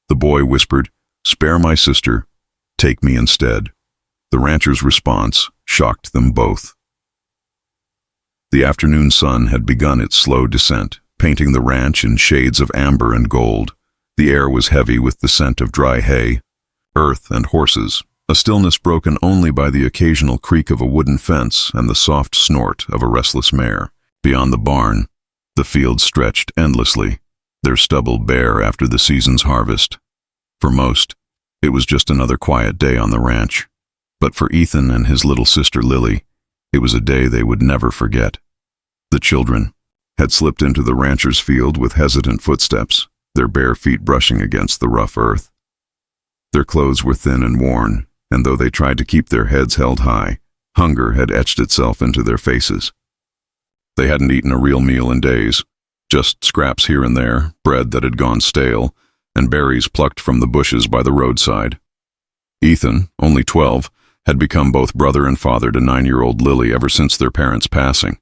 The boy whispered, "Spare my sister. Take me instead." The rancher's response shocked them both. The afternoon sun had begun its slow descent, painting the ranch in shades of amber and gold. The air was heavy with the scent of dry hay, earth, and horses, a stillness broken only by the occasional creak of a wooden fence and the soft snort of a restless mare. Beyond the barn, the fields stretched endlessly, their stubble bare after the season's harvest. For most, it was just another quiet day on the ranch. But for Ethan and his little sister Lily, it was a day they would never forget. The children had slipped into the rancher's field with hesitant footsteps, their bare feet brushing against the rough earth. Their clothes were thin and worn, and though they tried to keep their heads held high, hunger had etched itself into their faces. They hadn't eaten a real meal in days, just scraps here and there, bread that had gone stale, and berries plucked from the bushes by the roadside. Ethan, only 12, had become both brother and father to 9-year-old Lily ever since their parents' passing.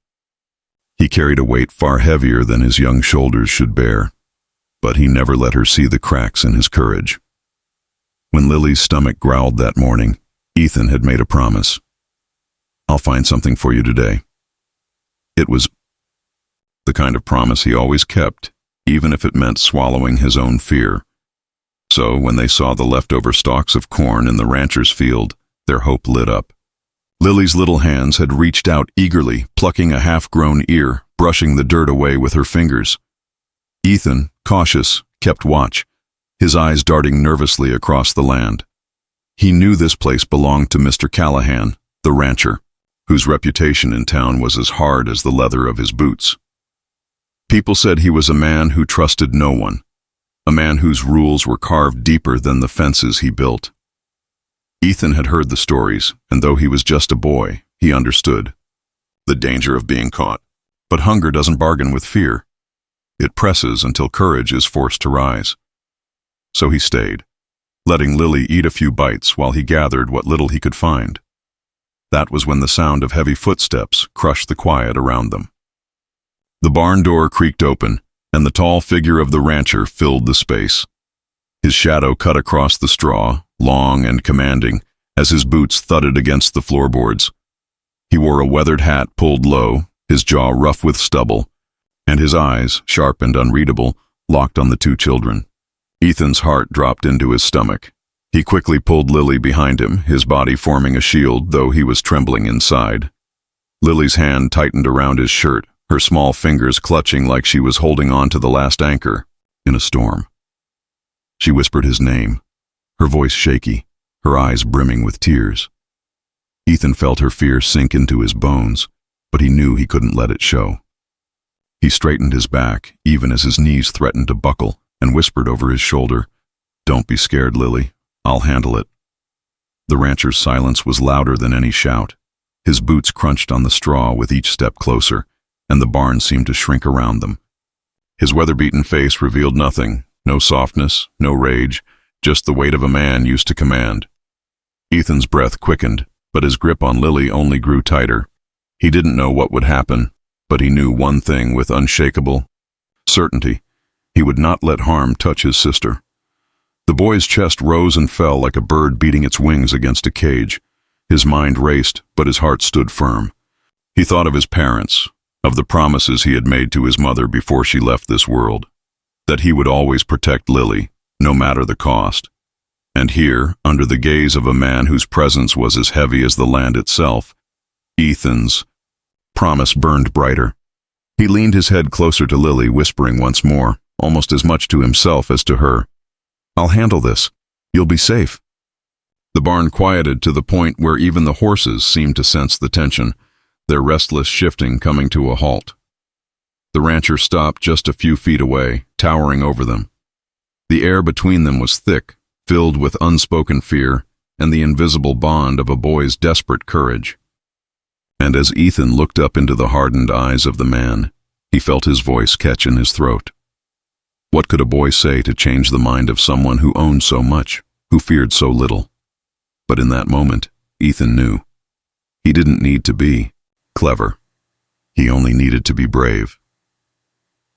He carried a weight far heavier than his young shoulders should bear, but he never let her see the cracks in his courage. When Lily's stomach growled that morning, Ethan had made a promise. "I'll find something for you today." It was the kind of promise he always kept, even if it meant swallowing his own fear. So when they saw the leftover stalks of corn in the rancher's field, their hope lit up. Lily's little hands had reached out eagerly, plucking a half-grown ear, brushing the dirt away with her fingers. Ethan, cautious, kept watch, his eyes darting nervously across the land. He knew this place belonged to Mr. Callahan, the rancher, whose reputation in town was as hard as the leather of his boots. People said he was a man who trusted no one, a man whose rules were carved deeper than the fences he built. Ethan had heard the stories, and though he was just a boy, he understood the danger of being caught. But hunger doesn't bargain with fear. It presses until courage is forced to rise. So he stayed, letting Lily eat a few bites while he gathered what little he could find. That was when the sound of heavy footsteps crushed the quiet around them. The barn door creaked open, and the tall figure of the rancher filled the space. His shadow cut across the straw, long and commanding, as his boots thudded against the floorboards. He wore a weathered hat pulled low, his jaw rough with stubble, and his eyes, sharp and unreadable, locked on the two children. Ethan's heart dropped into his stomach. He quickly pulled Lily behind him, his body forming a shield, though he was trembling inside. Lily's hand tightened around his shirt, her small fingers clutching like she was holding on to the last anchor in a storm. She whispered his name, her voice shaky, her eyes brimming with tears. Ethan felt her fear sink into his bones, but he knew he couldn't let it show. He straightened his back, even as his knees threatened to buckle, and whispered over his shoulder, "Don't be scared, Lily. I'll handle it." The rancher's silence was louder than any shout. His boots crunched on the straw with each step closer, and the barn seemed to shrink around them. His weather-beaten face revealed nothing, no softness, no rage, just the weight of a man used to command. Ethan's breath quickened, but his grip on Lily only grew tighter. He didn't know what would happen, but he knew one thing with unshakable certainty. He would not let harm touch his sister. The boy's chest rose and fell like a bird beating its wings against a cage. His mind raced, but his heart stood firm. He thought of his parents, of the promises he had made to his mother before she left this world, that he would always protect Lily, no matter the cost. And here, under the gaze of a man whose presence was as heavy as the land itself, Ethan's promise burned brighter. He leaned his head closer to Lily, whispering once more, almost as much to himself as to her, "I'll handle this. You'll be safe." The barn quieted to the point where even the horses seemed to sense the tension, their restless shifting coming to a halt. The rancher stopped just a few feet away, towering over them. The air between them was thick, filled with unspoken fear and the invisible bond of a boy's desperate courage. And as Ethan looked up into the hardened eyes of the man, he felt his voice catch in his throat. What could a boy say to change the mind of someone who owned so much, who feared so little? But in that moment, Ethan knew. He didn't need to be clever. He only needed to be brave.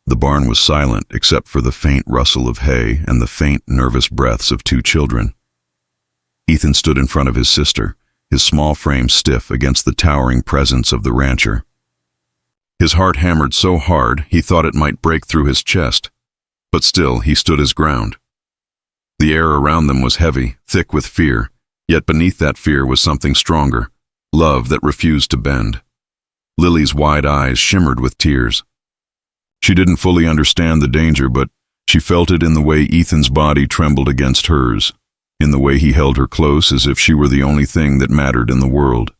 The barn was silent except for the faint rustle of hay and the faint, nervous breaths of two children. Ethan stood in front of his sister, his small frame stiff against the towering presence of the rancher. His heart hammered so hard he thought it might break through his chest, but still he stood his ground. The air around them was heavy, thick with fear, yet beneath that fear was something stronger, love that refused to bend. Lily's wide eyes shimmered with tears. She didn't fully understand the danger, but she felt it in the way Ethan's body trembled against hers, in the way he held her close as if she were the only thing that mattered in the world.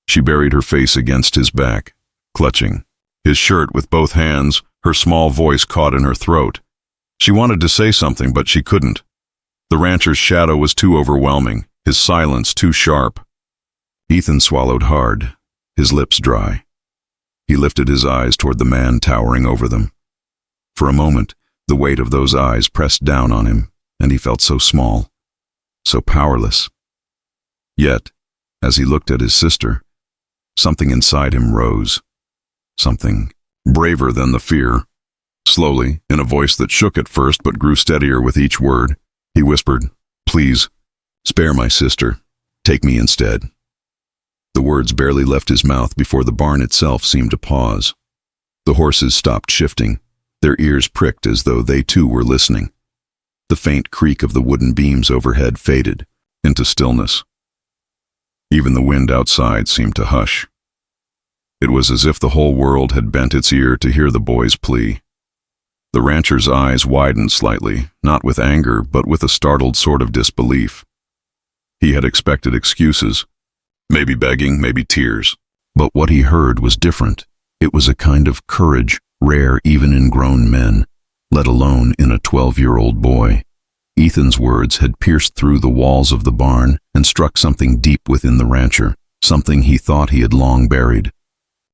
She buried her face against his back, clutching his shirt with both hands, her small voice caught in her throat. She wanted to say something, but she couldn't. The rancher's shadow was too overwhelming, his silence too sharp. Ethan swallowed hard, his lips dry. He lifted his eyes toward the man towering over them. For a moment, the weight of those eyes pressed down on him, and he felt so small, so powerless. Yet, as he looked at his sister, something inside him rose, something braver than the fear. Slowly, in a voice that shook at first but grew steadier with each word, he whispered, "Please, spare my sister. Take me instead." The words barely left his mouth before the barn itself seemed to pause. The horses stopped shifting, their ears pricked as though they too were listening. The faint creak of the wooden beams overhead faded into stillness. Even the wind outside seemed to hush. It was as if the whole world had bent its ear to hear the boy's plea. The rancher's eyes widened slightly, not with anger, but with a startled sort of disbelief. He had expected excuses, maybe begging, maybe tears. But what he heard was different. It was a kind of courage rare even in grown men, let alone in a 12-year-old boy. Ethan's words had pierced through the walls of the barn and struck something deep within the rancher, something he thought he had long buried.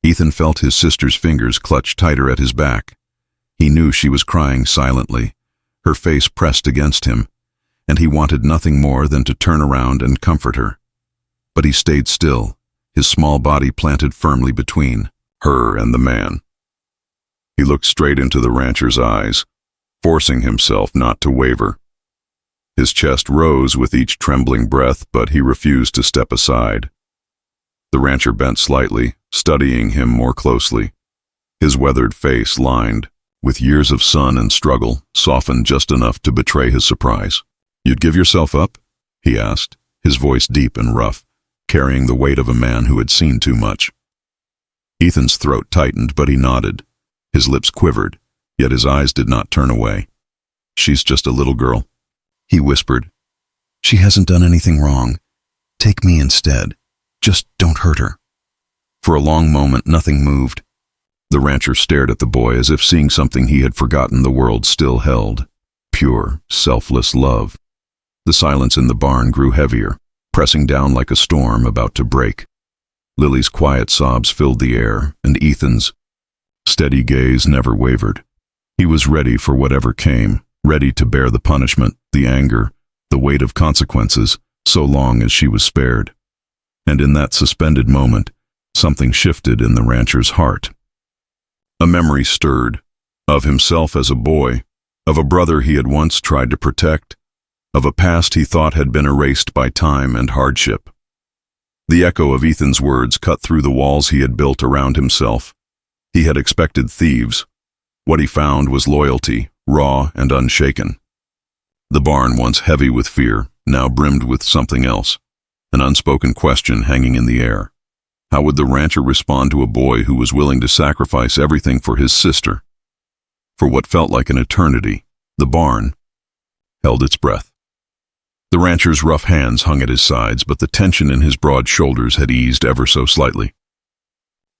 Ethan felt his sister's fingers clutch tighter at his back. He knew she was crying silently, her face pressed against him, and he wanted nothing more than to turn around and comfort her. But he stayed still, his small body planted firmly between her and the man. He looked straight into the rancher's eyes, forcing himself not to waver. His chest rose with each trembling breath, but he refused to step aside. The rancher bent slightly, studying him more closely. His weathered face, lined with years of sun and struggle, softened just enough to betray his surprise. "You'd give yourself up?" he asked, his voice deep and rough, carrying the weight of a man who had seen too much. Ethan's throat tightened, but he nodded. His lips quivered, yet his eyes did not turn away. "She's just a little girl," he whispered. "She hasn't done anything wrong. Take me instead. Just don't hurt her." For a long moment, nothing moved. The rancher stared at the boy as if seeing something he had forgotten the world still held. Pure, selfless love. The silence in the barn grew heavier, pressing down like a storm about to break. Lily's quiet sobs filled the air, and Ethan's steady gaze never wavered. He was ready for whatever came, ready to bear the punishment, the anger, the weight of consequences, so long as she was spared. And in that suspended moment, something shifted in the rancher's heart. A memory stirred, of himself as a boy, of a brother he had once tried to protect, of a past he thought had been erased by time and hardship. The echo of Ethan's words cut through the walls he had built around himself. He had expected thieves. What he found was loyalty, raw and unshaken. The barn, once heavy with fear, now brimmed with something else, an unspoken question hanging in the air. How would the rancher respond to a boy who was willing to sacrifice everything for his sister? For what felt like an eternity, the barn held its breath. The rancher's rough hands hung at his sides, but the tension in his broad shoulders had eased ever so slightly.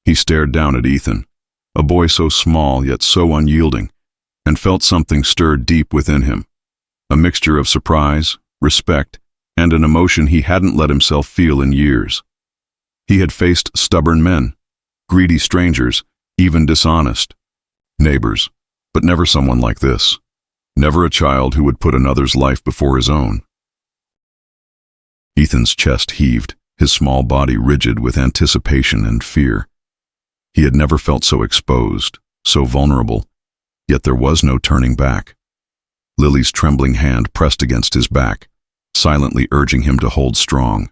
He stared down at Ethan, a boy so small yet so unyielding, and felt something stir deep within him, a mixture of surprise, respect, and an emotion he hadn't let himself feel in years. He had faced stubborn men, greedy strangers, even dishonest neighbors, but never someone like this. Never a child who would put another's life before his own. Ethan's chest heaved, his small body rigid with anticipation and fear. He had never felt so exposed, so vulnerable, Yet there was no turning back. Lily's trembling hand pressed against his back, silently urging him to hold strong.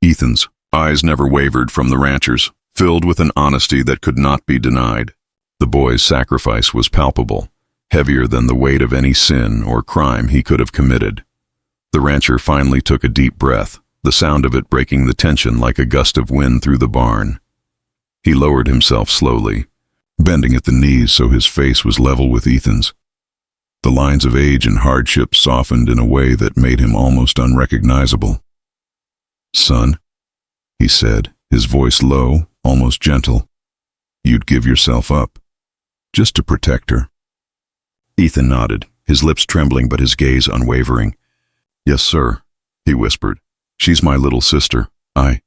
Ethan's eyes never wavered from the rancher's, filled with an honesty that could not be denied. The boy's sacrifice was palpable, heavier than the weight of any sin or crime he could have committed. The rancher finally took a deep breath, the sound of it breaking the tension like a gust of wind through the barn. He lowered himself slowly, bending at the knees so his face was level with Ethan's. The lines of age and hardship softened in a way that made him almost unrecognizable. "Son," he said, his voice low, almost gentle, "you'd give yourself up, just to protect her." Ethan nodded, his lips trembling but his gaze unwavering. "Yes, sir," he whispered. "She's my little sister. I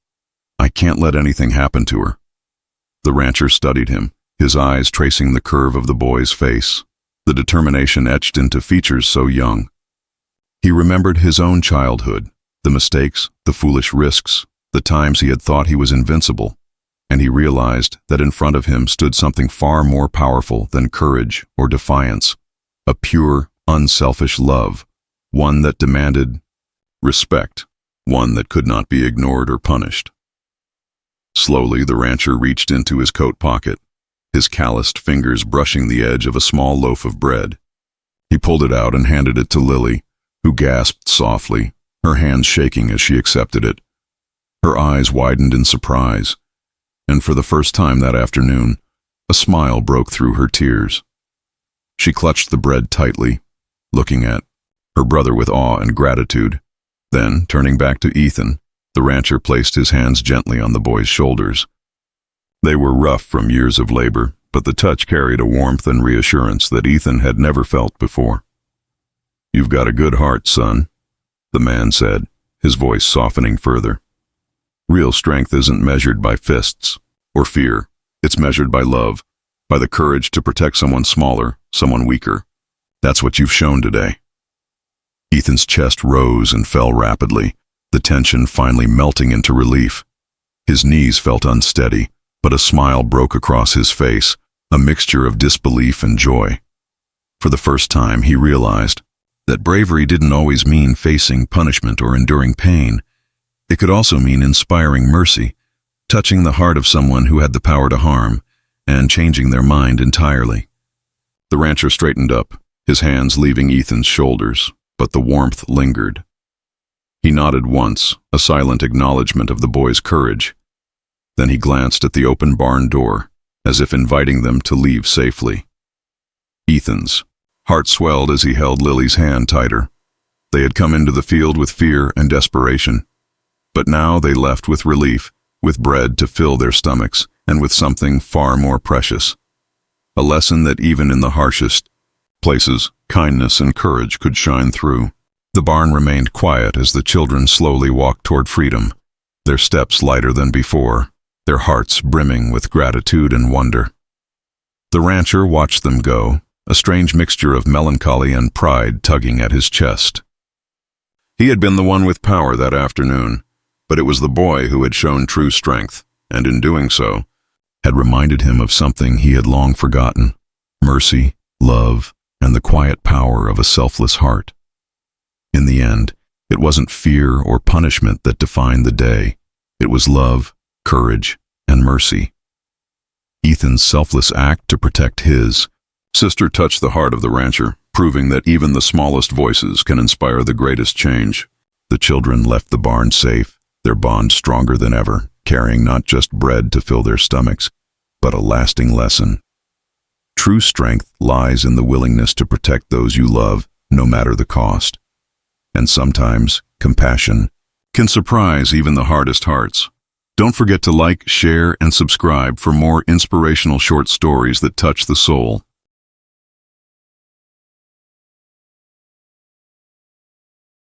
can't let anything happen to her." The rancher studied him, his eyes tracing the curve of the boy's face, the determination etched into features so young. He remembered his own childhood, the mistakes, the foolish risks, the times he had thought he was invincible, and he realized that in front of him stood something far more powerful than courage or defiance, a pure, unselfish love, one that demanded respect, one that could not be ignored or punished. Slowly, the rancher reached into his coat pocket, his calloused fingers brushing the edge of a small loaf of bread. He pulled it out and handed it to Lily, who gasped softly, her hands shaking as she accepted it. Her eyes widened in surprise, and for the first time that afternoon, a smile broke through her tears. She clutched the bread tightly, looking at her brother with awe and gratitude. Then, turning back to Ethan, the rancher placed his hands gently on the boy's shoulders. They were rough from years of labor, but the touch carried a warmth and reassurance that Ethan had never felt before. "You've got a good heart, son," the man said, his voice softening further. "Real strength isn't measured by fists or fear. It's measured by love, by the courage to protect someone smaller, someone weaker. That's what you've shown today." Ethan's chest rose and fell rapidly, the tension finally melting into relief. His knees felt unsteady, but a smile broke across his face, a mixture of disbelief and joy. For the first time, he realized that bravery didn't always mean facing punishment or enduring pain. It could also mean inspiring mercy, touching the heart of someone who had the power to harm, and changing their mind entirely. The rancher straightened up, his hands leaving Ethan's shoulders, but the warmth lingered. He nodded once, a silent acknowledgement of the boy's courage. Then he glanced at the open barn door, as if inviting them to leave safely. Ethan's heart swelled as he held Lily's hand tighter. They had come into the field with fear and desperation, but now they left with relief, with bread to fill their stomachs, and with something far more precious. A lesson that even in the harshest places, kindness and courage could shine through. The barn remained quiet as the children slowly walked toward freedom, their steps lighter than before, their hearts brimming with gratitude and wonder. The rancher watched them go, a strange mixture of melancholy and pride tugging at his chest. He had been the one with power that afternoon, but it was the boy who had shown true strength, and in doing so, had reminded him of something he had long forgotten: mercy, love, and the quiet power of a selfless heart. In the end, it wasn't fear or punishment that defined the day. It was love, courage, and mercy. Ethan's selfless act to protect his sister touched the heart of the rancher, proving that even the smallest voices can inspire the greatest change. The children left the barn safe, their bond stronger than ever, carrying not just bread to fill their stomachs, but a lasting lesson. True strength lies in the willingness to protect those you love, no matter the cost. And sometimes, compassion can surprise even the hardest hearts. Don't forget to like, share, and subscribe for more inspirational short stories that touch the soul.